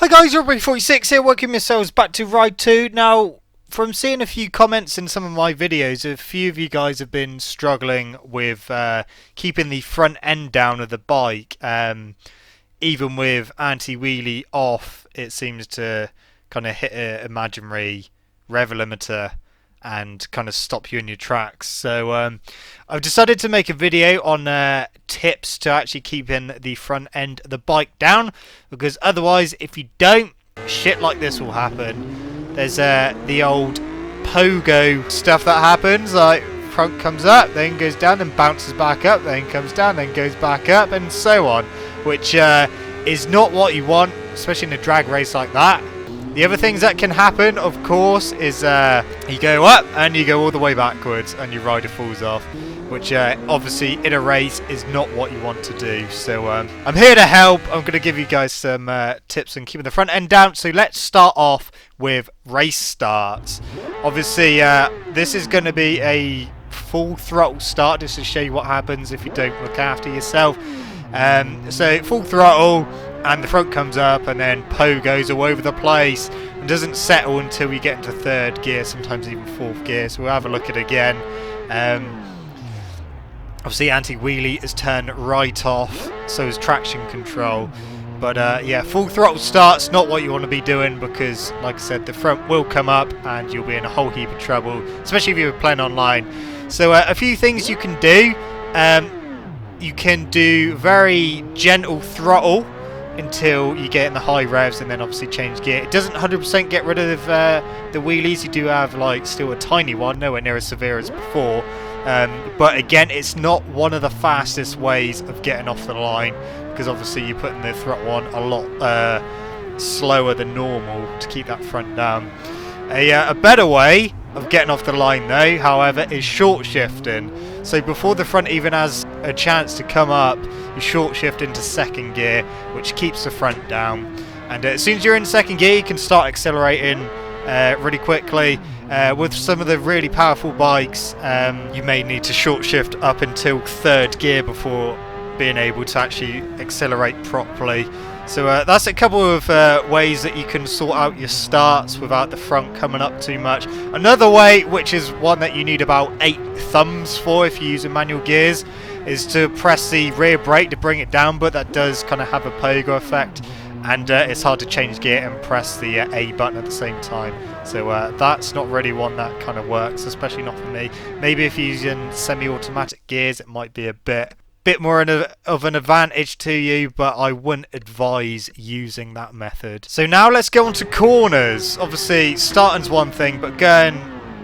Hi guys, Robbery46 here, welcome yourselves back to Ride 2. Now, from seeing a few comments in some of my videos, a few of you guys have been struggling with keeping the front end down of the bike. Even with anti-wheelie off, it seems to kind of hit an imaginary rev limiter and kind of stop you in your tracks. So I've decided to make a video on tips to actually keeping the front end of the bike down, because otherwise if you don't, shit like this will happen. There's the old pogo stuff that happens, like front comes up, then goes down, then bounces back up, then comes down, then goes back up, and so on, which is not what you want, especially in a drag race like that. The other things that can happen, of course, is you go up and you go all the way backwards and your rider falls off, which obviously in a race is not what you want to do. So I'm here to help. I'm going to give you guys some tips on keeping the front end down. So let's start off with race starts. Obviously, this is going to be a full throttle start just to show you what happens if you don't look after yourself. So full throttle, and the front comes up, and then goes all over the place and doesn't settle until you get into third gear, sometimes even fourth gear. So we'll have a look at it again. Obviously anti-wheelie is turned right off, so is traction control. But yeah, full throttle start's not what you want to be doing, because like I said, the front will come up and you'll be in a whole heap of trouble, especially if you're playing online. So a few things you can do. You can do very gentle throttle until you get in the high revs, and then obviously change gear. It doesn't 100% get rid of the wheelies. You do have like still a tiny one, nowhere near as severe as before. But again, it's not one of the fastest ways of getting off the line, because obviously you're putting the throttle on a lot slower than normal to keep that front down. A better way of getting off the line though, however, is short shifting. So before the front even has a chance to come up, you short shift into second gear, which keeps the front down. And as soon as you're in second gear, you can start accelerating really quickly. With some of the really powerful bikes, you may need to short shift up until third gear before being able to actually accelerate properly. So that's a couple of ways that you can sort out your starts without the front coming up too much. Another way, which is one that you need about 8 thumbs for if you're using manual gears, is to press the rear brake to bring it down, but that does kind of have a pogo effect, and it's hard to change gear and press the A button at the same time. So that's not really one that kind of works, especially not for me. Maybe if you're using semi-automatic gears, it might be a bit more of an advantage to you, but I wouldn't advise using that method. So now let's go on to corners. Obviously starting's one thing, but going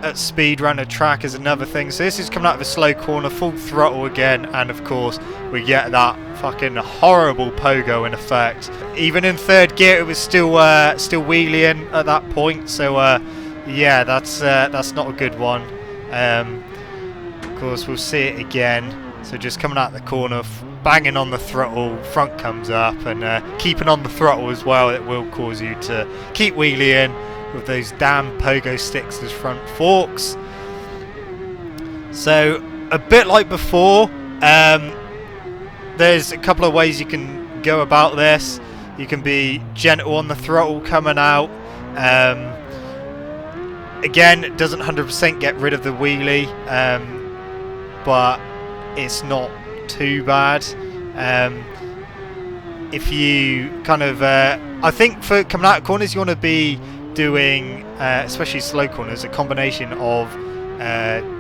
at speed around the track is another thing. So this is coming out of a slow corner, full throttle again, and of course we get that fucking horrible pogo in effect. Even in third gear it was still wheeling at that point, so yeah, that's not a good one. Of course we'll see it again. So just coming out the corner, banging on the throttle, front comes up, and keeping on the throttle as well, it will cause you to keep wheeling with those damn pogo sticks as front forks. So a bit like before, there's a couple of ways you can go about this. You can be gentle on the throttle coming out. Again, it doesn't 100% get rid of the wheelie, but it's not too bad. If you kind of I think for coming out of corners you want to be doing especially slow corners, a combination of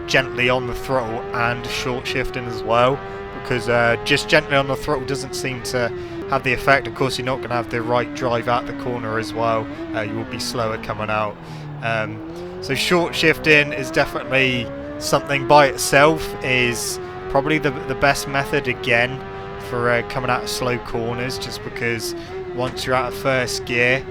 gently on the throttle and short shifting as well, because just gently on the throttle doesn't seem to have the effect. Of course you're not going to have the right drive out the corner as well. You will be slower coming out. So short shifting is definitely something by itself, is probably the best method again for coming out of slow corners, just because once you're out of first gear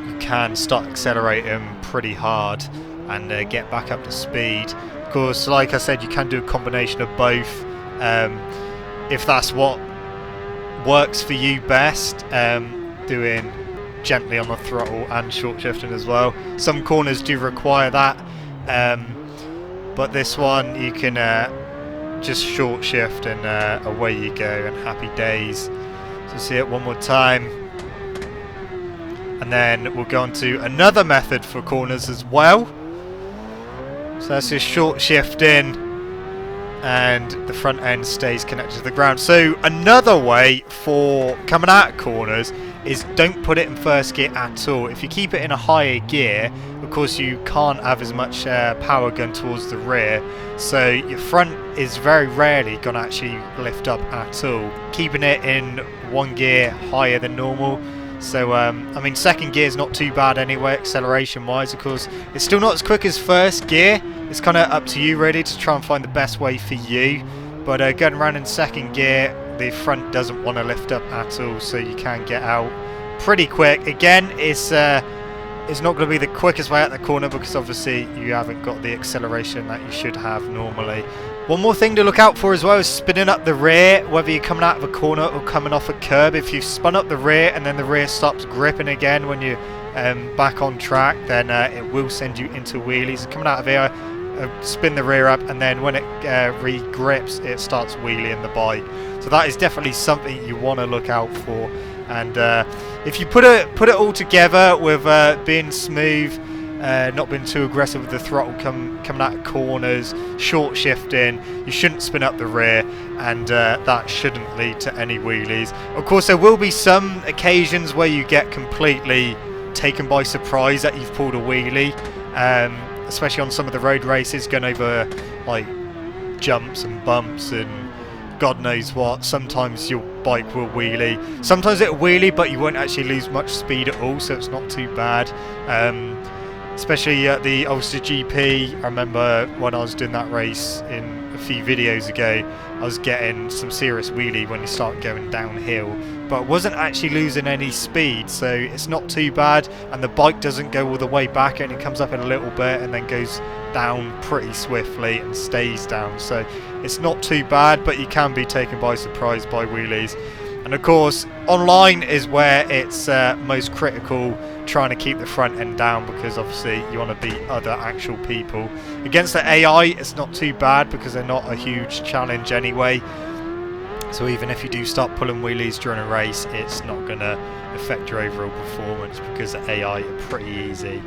you can start accelerating pretty hard and get back up to speed. Of course, like I said, you can do a combination of both if that's what works for you best, doing gently on the throttle and short shifting as well. Some corners do require that, but this one you can just short shift and away you go, and happy days. So see it one more time. And then we'll go on to another method for corners as well. So that's just short shift in, and the front end stays connected to the ground. So another way for coming out of corners is don't put it in first gear at all. If you keep it in a higher gear, of course you can't have as much power going towards the rear, so your front is very rarely going to actually lift up at all. Keeping it in one gear higher than normal. So I mean, second gear is not too bad anyway, acceleration wise. Of course it's still not as quick as first gear. It's kind of up to you really to try and find the best way for you, but going around in second gear, the front doesn't want to lift up at all, so you can get out pretty quick. Again, it's not going to be the quickest way out the corner because obviously you haven't got the acceleration that you should have normally. One more thing to look out for as well is spinning up the rear, whether you're coming out of a corner or coming off a curb. If you've spun up the rear and then the rear stops gripping again when you're back on track, then it will send you into wheelies. Coming out of here, spin the rear up, and then when it re-grips, it starts wheeling the bike. So that is definitely something you want to look out for. And if you put it all together with being smooth, not being too aggressive with the throttle coming out of corners, short shifting, you shouldn't spin up the rear, and that shouldn't lead to any wheelies. Of course, there will be some occasions where you get completely taken by surprise that you've pulled a wheelie, especially on some of the road races, going over like jumps and bumps and God knows what. Sometimes your bike will wheelie, sometimes it'll wheelie, but you won't actually lose much speed at all, so it's not too bad. Especially at the Ulster GP, I remember when I was doing that race in a few videos ago, I was getting some serious wheelie when you start going downhill, but wasn't actually losing any speed, so it's not too bad, and the bike doesn't go all the way back, and it comes up in a little bit and then goes down pretty swiftly and stays down, so it's not too bad, but you can be taken by surprise by wheelies. And of course, online is where it's most critical, trying to keep the front end down, because obviously you want to beat other actual people. Against the AI, it's not too bad because they're not a huge challenge anyway. So even if you do start pulling wheelies during a race, it's not going to affect your overall performance because the AI are pretty easy.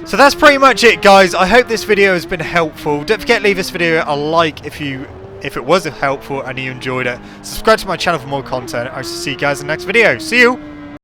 So that's pretty much it, guys. I hope this video has been helpful. Don't forget to leave this video a like if it was helpful and you enjoyed it. Subscribe to my channel for more content. I shall see you guys in the next video. See you!